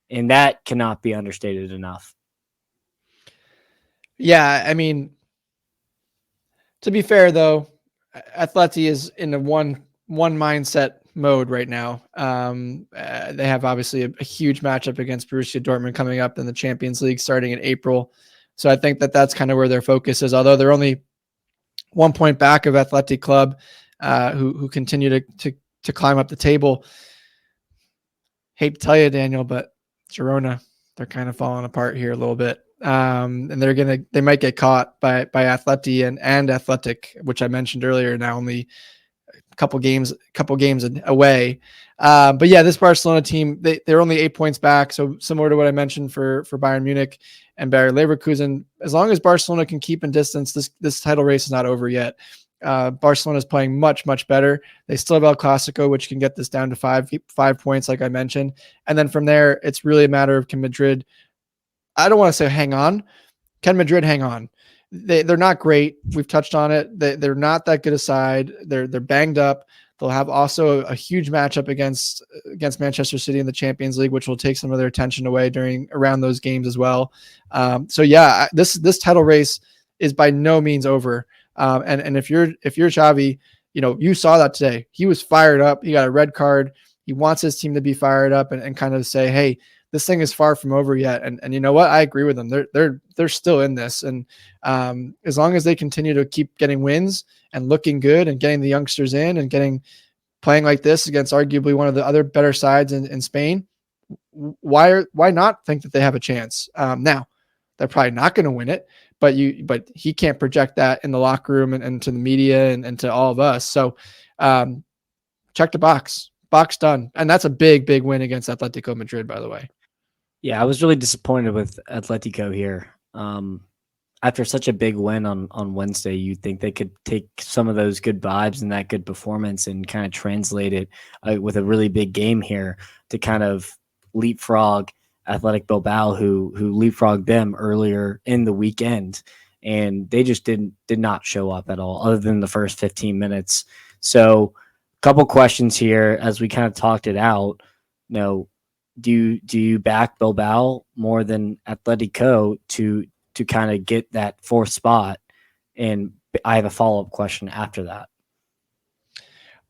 And that cannot be understated enough. Yeah, I mean, to be fair, though, Atleti is in a one mindset mode right now. They have obviously a huge matchup against Borussia Dortmund coming up in the Champions League starting in April. So I think that that's kind of where their focus is, although they're only 1 point back of Athletic Club, who continue to climb up the table. Hate to tell you, Daniel, but Girona, they're kind of falling apart here a little bit. And they might get caught by Atleti and Athletic, which I mentioned earlier, now only a couple games away. But yeah, this Barcelona team, they're only 8 points back. So similar to what I mentioned for Bayern Munich and Bayer Leverkusen, as long as Barcelona can keep in distance, this title race is not over yet. Barcelona is playing much, much better. They still have El Clasico, which can get this down to five points, like I mentioned. And then from there, it's really a matter of can Madrid, I don't want to say hang on. Can Madrid hang on? They're not great. We've touched on it. They're not that good a side. They're banged up. They'll have also a huge matchup against Manchester City in the Champions League, which will take some of their attention away around those games as well. So yeah, this title race is by no means over. And if you're Xavi, you saw that today. He was fired up. He got a red card. He wants his team to be fired up and kind of say, hey, this thing is far from over yet. And you know what? I agree with them. They're still in this. And as long as they continue to keep getting wins and looking good and getting the youngsters in and playing like this against arguably one of the other better sides in Spain, why not think that they have a chance? Now, they're probably not going to win it, but he can't project that in the locker room and to the media and to all of us. So check the box done. And that's a big, big win against Atletico Madrid, by the way. Yeah, I was really disappointed with Atletico here. After such a big win on Wednesday, you'd think they could take some of those good vibes and that good performance and kind of translate it with a really big game here to kind of leapfrog Athletic Bilbao, who leapfrogged them earlier in the weekend, and they just did not show up at all, other than the first 15 minutes. So, a couple questions here as we kind of talked it out. Do you back Bilbao more than Atletico to kind of get that fourth spot? And I have a follow-up question after that.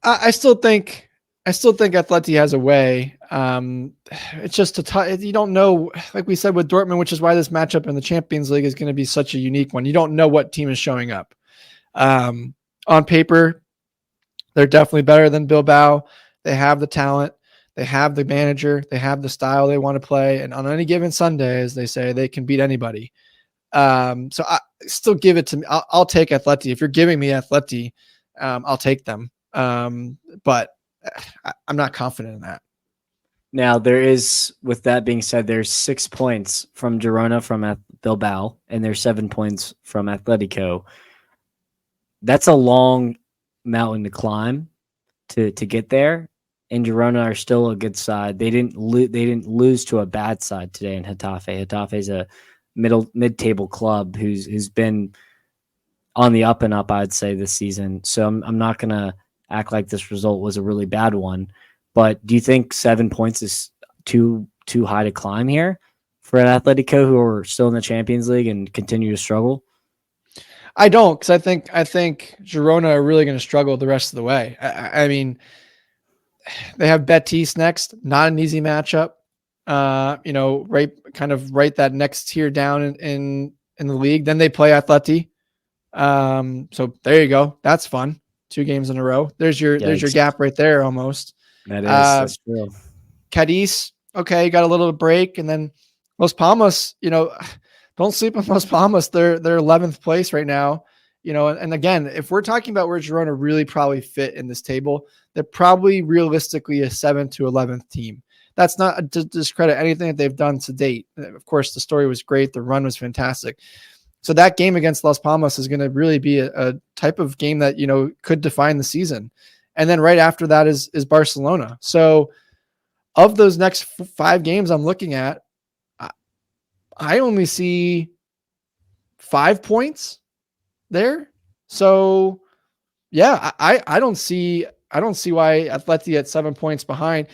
I still think Atleti has a way. It's just you don't know, like we said with Dortmund, which is why this matchup in the Champions League is going to be such a unique one. You don't know what team is showing up. On paper, they're definitely better than Bilbao. They have the talent. They have the manager. They have the style they want to play. And on any given Sunday, as they say, they can beat anybody. So I still give it to me. I'll take Atleti. If you're giving me Atleti, I'll take them. But I'm not confident in that. Now, with that being said, there's 6 points from Girona from Bilbao, and there's 7 points from Atletico. That's a long mountain to climb to get there. And Girona are still a good side. They didn't lose to a bad side today in Getafe. Getafe is a mid-table club who's been on the up and up, I'd say, this season. So I'm not gonna act like this result was a really bad one. But do you think 7 points is too high to climb here for an Atletico who are still in the Champions League and continue to struggle? I don't, because I think Girona are really going to struggle the rest of the way. I mean, they have Betis next, not an easy matchup. Right that next tier down in the league. Then they play Atleti. So there you go. That's fun. 2 games in a row. There's your gap right there almost. That's true. Cadiz, okay, got a little break, and then Las Palmas. Don't sleep on Las Palmas. They're 11th place right now. And again, if we're talking about where Girona really probably fit in this table, they're probably realistically a 7th to 11th team. That's not to discredit anything that they've done to date. Of course, the story was great. The run was fantastic. So that game against Las Palmas is going to really be a type of game that, could define the season. And then right after that is Barcelona. So of those next 5 games I'm looking at, I only see 5 points there. So yeah, I don't see why Atleti at 7 points behind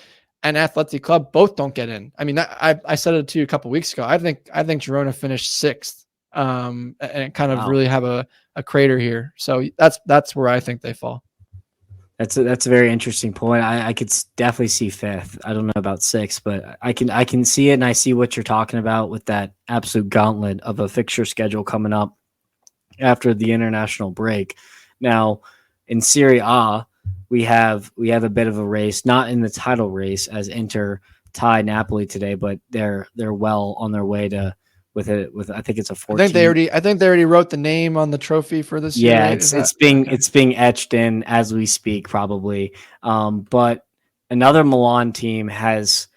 and Athletic Club both don't get in. I mean, I said it to you a couple of weeks ago. I think Girona finished 6th, and kind of really have a crater here. So that's where I think they fall. That's a very interesting point. I could definitely see fifth. I don't know about sixth, but I can see it, and I see what you're talking about with that absolute gauntlet of a fixture schedule coming up after the international break. Now, in Serie A, we have a bit of a race, not in the title race as Inter tie Napoli today, but they're well on their way to with I think it's a 14. I think they already wrote the name on the trophy for this year, Yeah, right? Is that okay? it's being etched in as we speak, probably. But another Milan team has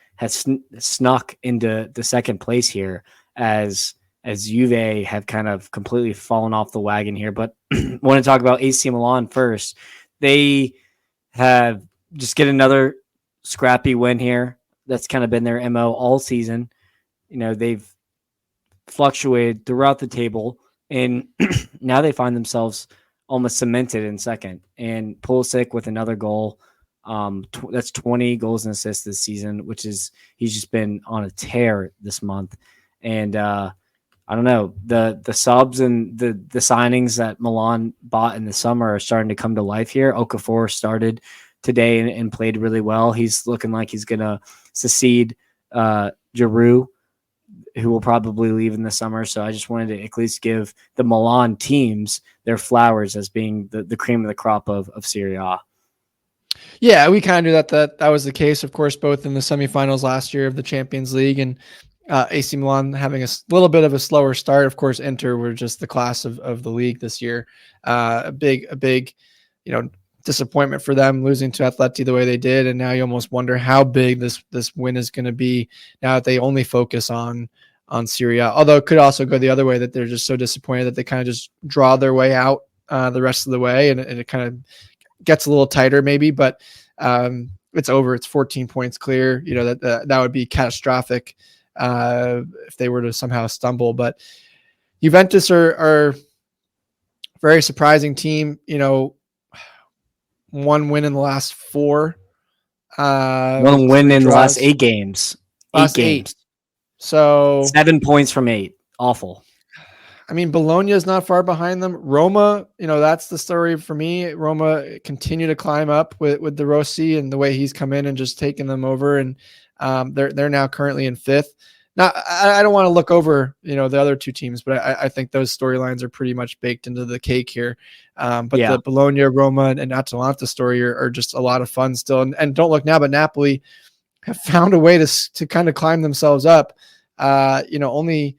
snuck into the second place here as Juve have kind of completely fallen off the wagon here. But want to talk about AC Milan first. They have just get another scrappy win here. That's kind of been their MO all season. You know, they've fluctuated throughout the table, and now they find themselves almost cemented in second. And Pulisic with another goal. That's 20 goals and assists this season, which is he's just been on a tear this month. And I don't know, the subs and the signings that Milan bought in the summer are starting to come to life here. Okafor started today and played really well. He's looking like he's going to succeed Giroud, who will probably leave in the summer. So I just wanted to at least give the Milan teams their flowers as being the cream of the crop of Serie A. Yeah, we kind of knew that was the case, of course, both in the semifinals last year of the Champions League and AC Milan having a little bit of a slower start. Of course, Inter were just the class of the league this year. A big, disappointment for them losing to Atleti the way they did. And now you almost wonder how big this win is going to be now that they only focus on Serie A. Although it could also go the other way, that they're just so disappointed that they kind of just draw their way out the rest of the way. And it kind of gets a little tighter maybe, but it's over. It's 14 points clear. You know, that would be catastrophic if they were to somehow stumble. But Juventus are very surprising team. You know, one win in the last four. One win in the last 8 games. Last 8. So 7 points from 8. Awful. I mean, Bologna is not far behind them. Roma, you know, that's the story for me. Roma continue to climb up with De Rossi and the way he's come in and just taken them over. And they're now currently in 5th. Now, I don't want to look over, you know, the other two teams, but I think those storylines are pretty much baked into the cake here. The Bologna, Roma, and Atalanta story are just a lot of fun still. And don't look now, but Napoli have found a way to kind of climb themselves up. Only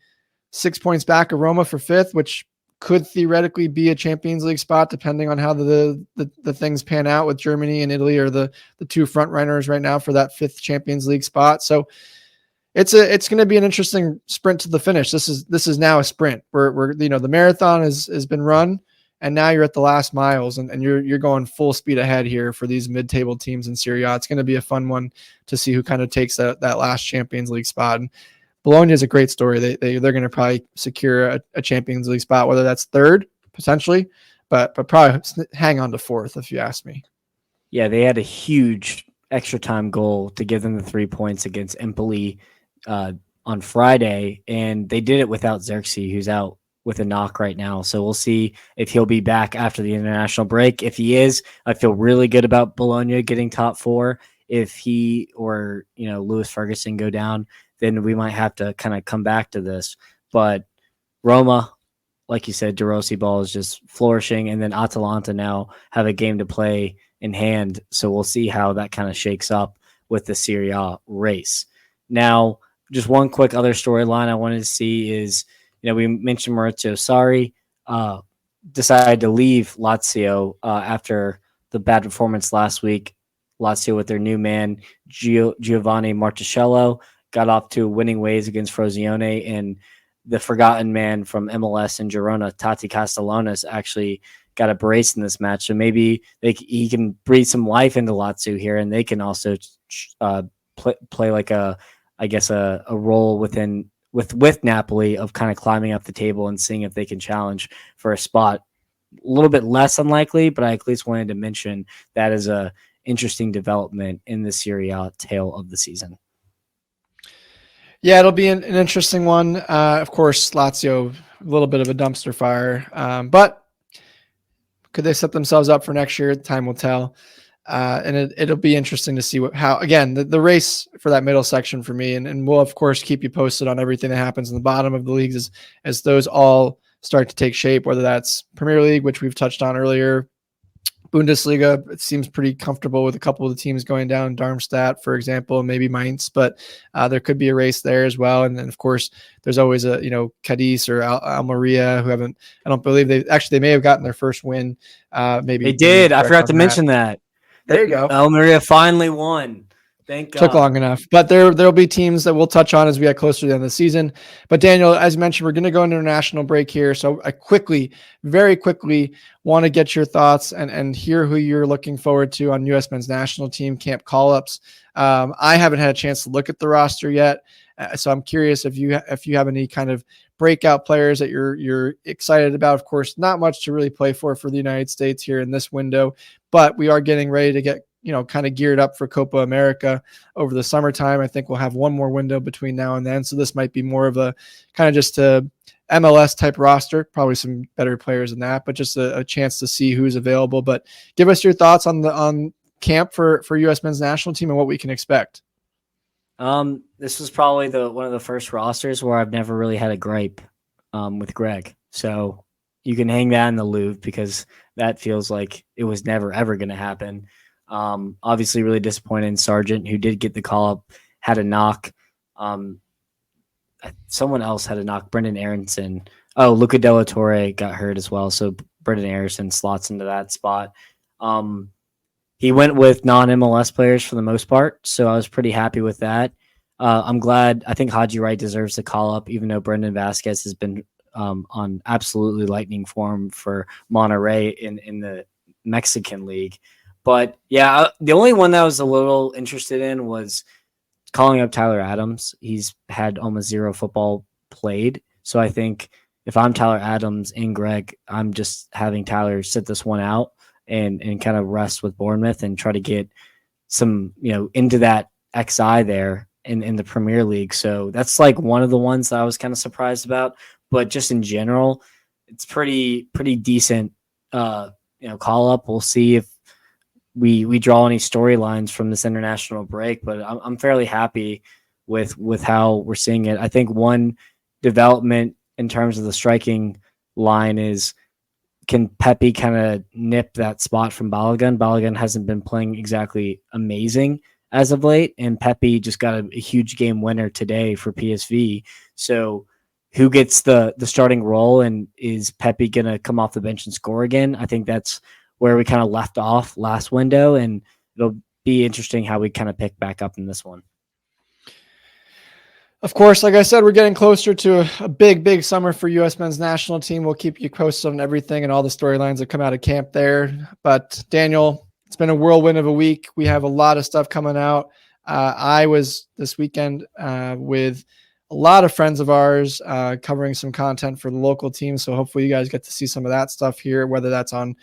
6 points back of Roma for 5th, which could theoretically be a Champions League spot, depending on how the things pan out with Germany and Italy are the two front runners right now for that 5th Champions League spot. So it's going to be an interesting sprint to the finish. This is now a sprint where the marathon has been run, and now you're at the last miles, and you're going full speed ahead here for these mid-table teams in Serie A. It's going to be a fun one to see who kind of takes that last Champions League spot. And Bologna is a great story. They're going to probably secure a Champions League spot, whether that's 3rd potentially, but probably hang on to 4th if you ask me. Yeah, they had a huge extra time goal to give them the 3 points against Empoli on Friday, and they did it without Xerxes, who's out with a knock right now. So we'll see if he'll be back after the international break. If he is, I feel really good about Bologna getting top 4. If he or Lewis Ferguson go down, then we might have to kind of come back to this. But Roma, like you said, De Rossi ball is just flourishing, and then Atalanta now have a game to play in hand. So we'll see how that kind of shakes up with the Serie A race. Now, just one quick other storyline I wanted to see is, we mentioned Maurizio Sarri decided to leave Lazio after the bad performance last week. Lazio with their new man, Giovanni Martuscello, got off to winning ways against Frosinone, and the forgotten man from MLS in Girona, Tati Castellanos, actually got a brace in this match. So maybe he can breathe some life into Lazio here, and they can also play like a role with Napoli of kind of climbing up the table and seeing if they can challenge for a spot. A little bit less unlikely, but I at least wanted to mention that as a interesting development in the Serie A tail of the season. Yeah, it'll be an interesting one. Of course, Lazio, a little bit of a dumpster fire, but could they set themselves up for next year? Time will tell. And it'll be interesting to see how again, the race for that middle section for me. And we'll, of course, keep you posted on everything that happens in the bottom of the leagues as those all start to take shape, whether that's Premier League, which we've touched on earlier, Bundesliga. It seems pretty comfortable with a couple of the teams going down, Darmstadt, for example, maybe Mainz, but there could be a race there as well. And then, of course, there's always Cadiz or Almeria who I don't believe they may have gotten their first win. Maybe they did. I forgot to mention that. There you go. Almeria finally won. Thank God. Took long enough, but there'll be teams that we'll touch on as we get closer to the end of the season. But Daniel, as mentioned, we're going to go into international break here. So I very quickly want to get your thoughts and hear who you're looking forward to on U.S. men's national team camp call-ups. I haven't had a chance to look at the roster yet. So I'm curious if you have any kind of breakout players that you're excited about. Of course, not much to really play for the United States here in this window, but we are getting ready to get kind of geared up for Copa America over the summertime. I think we'll have one more window between now and then. So this might be more of a kind of just a MLS type roster, probably some better players than that, but just a chance to see who's available. But give us your thoughts on camp for U.S. men's national team and what we can expect. This was probably one of the first rosters where I've never really had a gripe with Greg. So you can hang that in the loop because that feels like it was never, ever going to happen. Obviously really disappointed in Sargent, who did get the call up, had a knock. Someone else had a knock, Brendan Aronson. Oh, Luca Della Torre got hurt as well. So Brendan Aronson slots into that spot. He went with non-MLS players for the most part. So I was pretty happy with that. I'm glad. I think Haji Wright deserves the call up, even though Brendan Vasquez has been on absolutely lightning form for Monterrey in the Mexican League. But yeah, the only one that I was a little interested in was calling up Tyler Adams. He's had almost zero football played. So I think if I'm Tyler Adams and Greg, I'm just having Tyler sit this one out and kind of rest with Bournemouth and try to get some, into that XI there in the Premier League. So that's like one of the ones that I was kind of surprised about. But just in general, it's pretty decent, call up. We'll see if we draw any storylines from this international break, but I'm fairly happy with how we're seeing it. I think one development in terms of the striking line is, can Pepe kind of nip that spot from Balogun? Balogun hasn't been playing exactly amazing as of late, and Pepe just got a huge game winner today for PSV. So who gets the starting role, and is Pepe going to come off the bench and score again? I think that's where we kind of left off last window, and it'll be interesting how we kind of pick back up in this one. Of course, like I said, we're getting closer to a big summer for U.S. men's national team. We'll keep you posted on everything and all the storylines that come out of camp there. But Daniel, it's been a whirlwind of a week. We have a lot of stuff coming out. I was this weekend with a lot of friends of ours covering some content for the local team. So hopefully you guys get to see some of that stuff here, whether that's on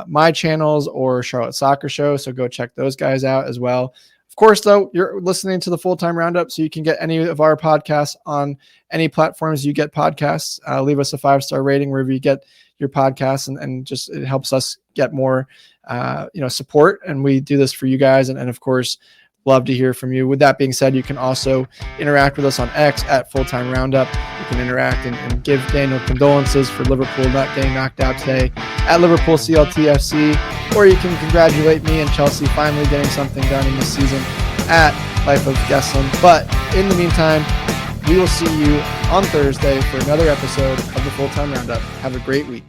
my channels or Charlotte Soccer Show. So go check those guys out as well. Of course, though, you're listening to the Full-Time Roundup, so you can get any of our podcasts on any platforms you get podcasts. Leave us a 5-star rating wherever you get your podcasts, and just it helps us get more support. And we do this for you guys, and of course, love to hear from you. With that being said, you can also interact with us on X at Full-Time Roundup. You can interact and give Daniel condolences for Liverpool not getting knocked out today at Liverpool CLTFC, or you can congratulate me and Chelsea finally getting something done in this season at Life of Gesslin. But in the meantime, we will see you on Thursday for another episode of the Full-Time Roundup. Have a great week.